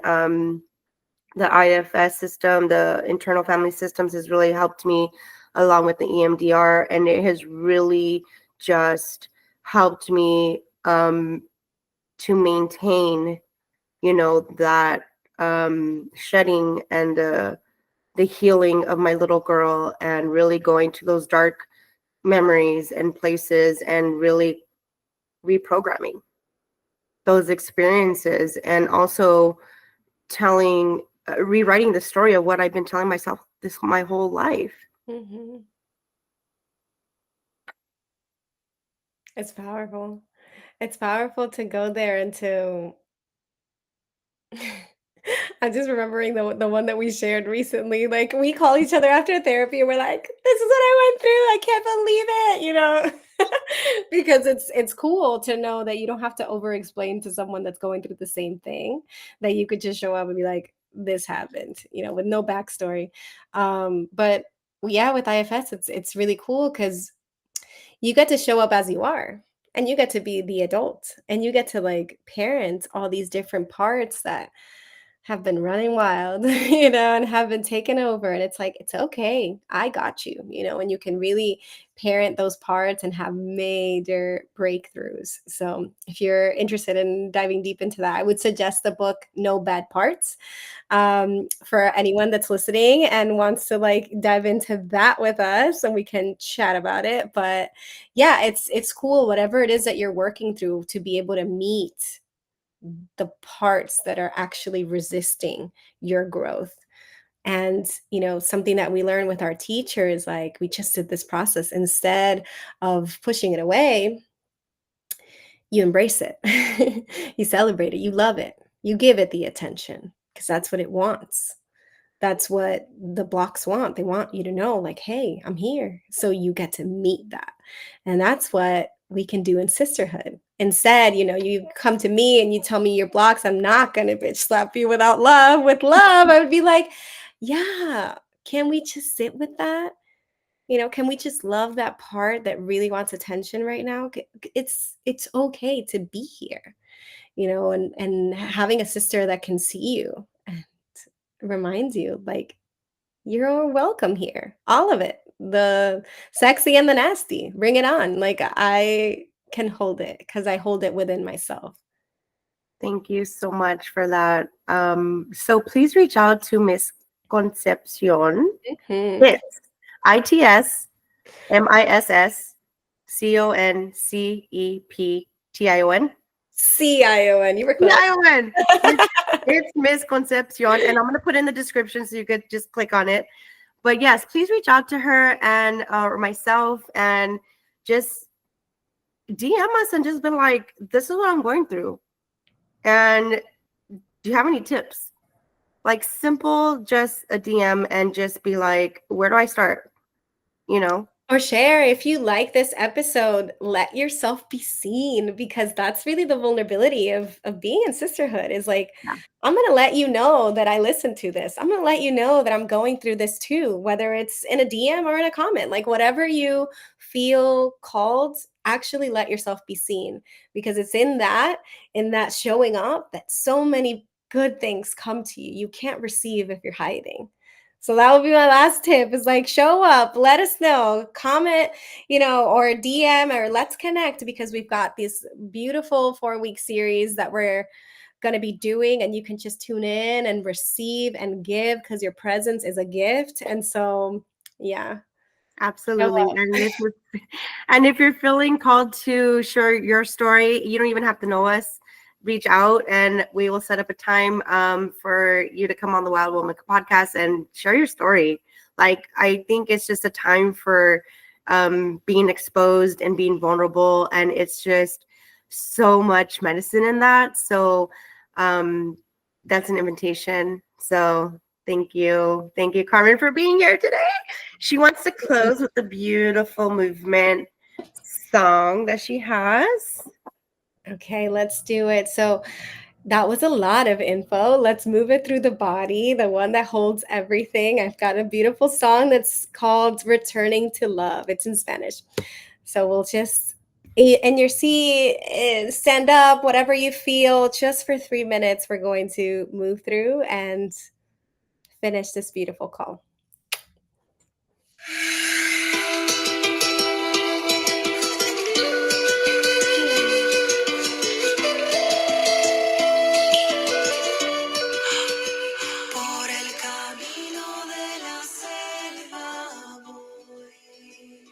the IFS system, the internal family systems has really helped me along with the EMDR, and it has really just helped me to maintain, you know, that shedding and the healing of my little girl and really going to those dark memories and places and really reprogramming those experiences and also telling rewriting the story of what I've been telling myself this my whole life. Mhm. It's powerful. It's powerful to go there and to I'm just remembering the one that we shared recently. Like, we call each other after therapy and we're like, "This is what I went through. I can't believe it," because it's cool to know that you don't have to over explain to someone that's going through the same thing, that you could just show up and be like, "This happened," with no backstory. But yeah, with IFS, it's really cool because you get to show up as you are, and you get to be the adult, and you get to like parent all these different parts that have been running wild, and have been taken over. And it's like, it's okay. I got you, and you can really parent those parts and have major breakthroughs. So if you're interested in diving deep into that, I would suggest the book No Bad Parts, for anyone that's listening and wants to like dive into that with us, and we can chat about it. But yeah, it's cool, whatever it is that you're working through, to be able to meet the parts that are actually resisting your growth. And something that we learn with our teachers, like, we just did this process, instead of pushing it away, you embrace it. You celebrate it, you love it, you give it the attention, because that's what it wants. That's what the blocks want. They want you to know, like, hey, I'm here. So you get to meet that. And that's what we can do in sisterhood. Instead, you come to me and you tell me your blocks. I'm not going to bitch slap you without love. With love, I would be like, yeah, can we just sit with that? Can we just love that part that really wants attention right now? It's okay to be here, and having a sister that can see you and reminds you, like, you're welcome here. All of it. The sexy and the nasty. Bring it on. Like, I can hold it because I hold it within myself. Thank you so much for that. So please reach out to Miss Concepcion. Mhm. It's ITSMISSCONCEPTION. CION. You were close. CION. It's Miss Concepcion, and I'm going to put in the description so you could just click on it. But yes, please reach out to her and or myself, and just DM us and just been like, this is what I'm going through. And do you have any tips? Like, simple, just a DM, and just be like, where do I start? Or share, if you like this episode, let yourself be seen, because that's really the vulnerability of being in sisterhood, is like, Yeah. I'm going to let you know that I listened to this. I'm going to let you know that I'm going through this too, whether it's in a DM or in a comment, like whatever you feel called, actually let yourself be seen, because it's in that showing up, that so many good things come to you. You can't receive if you're hiding. So that would be my last tip, is like, show up, let us know, comment, or DM, or let's connect, because we've got this beautiful 4-week series that we're going to be doing, and you can just tune in and receive and give, because your presence is a gift. And so, yeah. Absolutely. And if you're feeling called to share your story, you don't even have to know us. Reach out, and we will set up a time for you to come on the Wild Woman podcast and share your story. Like, I think it's just a time for being exposed and being vulnerable, and it's just so much medicine in that. So that's an invitation. So thank you, Carmen, for being here today. She wants to close with the beautiful movement song that she has. Okay, let's do it. So that was a lot of info. Let's move it through the body, the one that holds everything. I've got a beautiful song that's called Returning to Love. It's in Spanish. So we'll just, in your seat, stand up, whatever you feel, just for 3 minutes. We're going to move through and finish this beautiful call. Por el camino de la selva voy,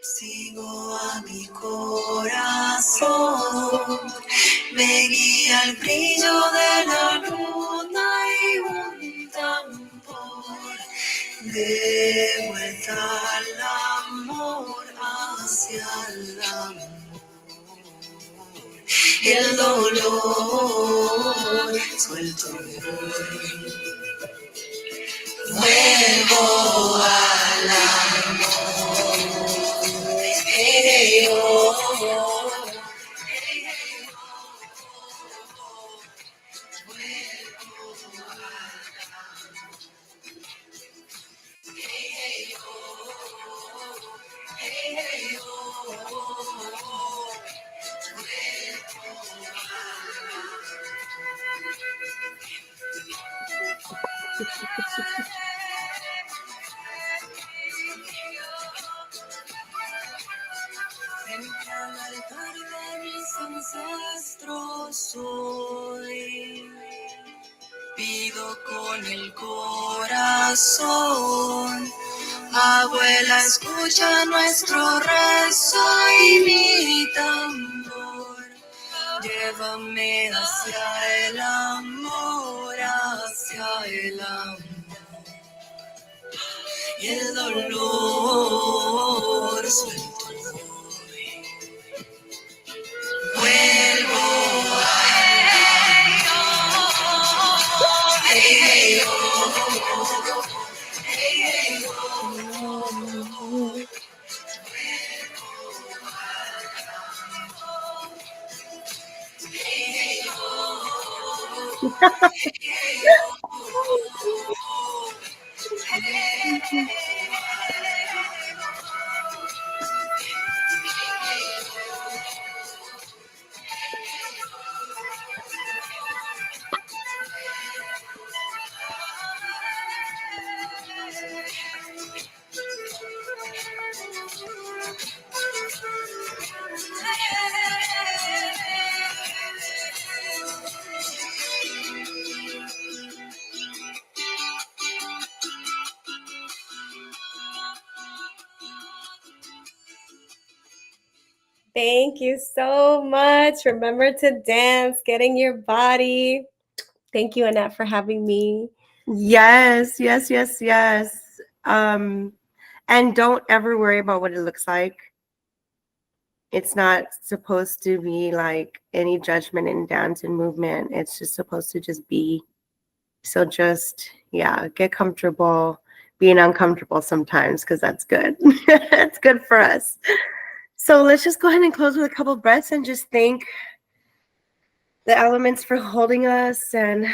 sigo a mi corazón, me guía el brillo de la luna y un tambor, de vuelta al amor, hacia el amor. El dolor suelto vuelvo al amor. Hey, oh, oh, hey, hey, oh, oh, vuelvo al amor. Hey, hey, Frente al altar de mis ancestros hoy, pido con el corazón. Abuela, escucha nuestro rezo y mi tambor. Llévame hacia el amor, hacia el amor. Y el dolor suelto hoy. Vuelvo a hey, hey, oh, hey, hey, oh, Thank you so much. Remember to dance, getting your body. Thank you, Annette, for having me. Yes, yes, yes, yes. And don't ever worry about what it looks like. It's not supposed to be like any judgment in dance and movement. It's just supposed to just be. So just, yeah, get comfortable being uncomfortable sometimes because that's good. It's good for us. So let's just go ahead and close with a couple breaths and just thank the elements for holding us and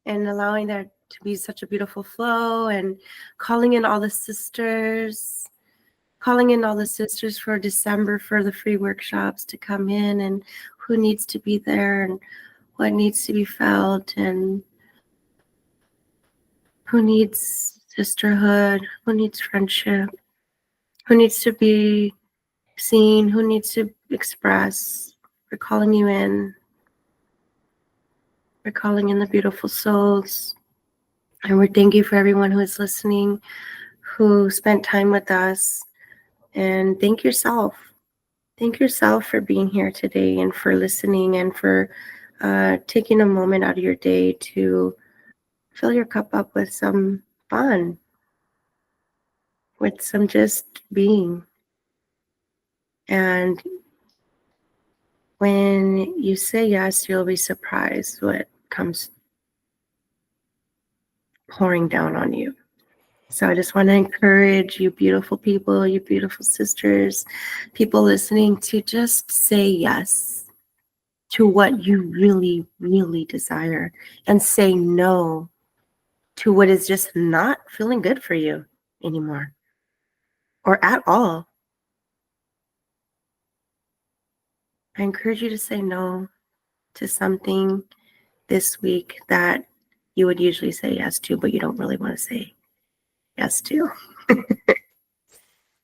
allowing there to be such a beautiful flow, and calling in all the sisters for December for the free workshops to come in, and who needs to be there and what needs to be felt, and who needs sisterhood, who needs friendship, who needs to be seen, who needs to express. We're calling you in. We're calling in the beautiful souls. And we're thank you for everyone who is listening, who spent time with us. And thank yourself. Thank yourself for being here today and for listening and for taking a moment out of your day to fill your cup up with some fun, with some just being. And when you say yes, you'll be surprised what comes pouring down on you. So I just want to encourage you beautiful people, you beautiful sisters, people listening, to just say yes to what you really, really desire, and say no to what is just not feeling good for you anymore or at all. I encourage you to say no to something this week that you would usually say yes to, but you don't really want to say yes to.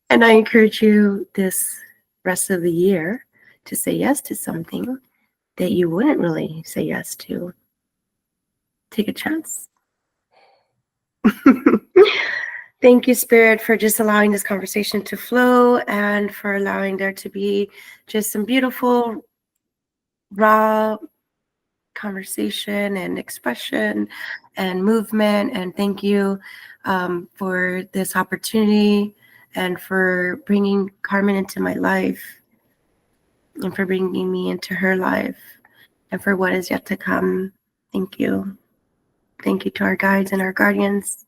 And I encourage you this rest of the year to say yes to something that you wouldn't really say yes to. Take a chance. Thank you, Spirit, for just allowing this conversation to flow and for allowing there to be just some beautiful, raw conversation and expression and movement. And thank you for this opportunity and for bringing Carmen into my life and for bringing me into her life and for what is yet to come. Thank you. Thank you to our guides and our guardians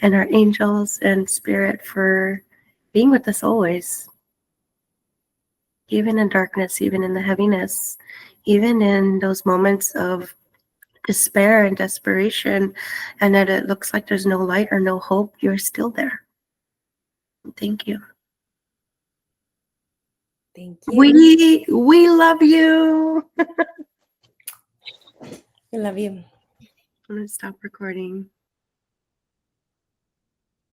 and our angels and Spirit for being with us always, even in darkness, even in the heaviness, even in those moments of despair and desperation, and that it looks like there's no light or no hope. You're still there. Thank you. Thank you. We love you. We love you. I'm gonna stop recording.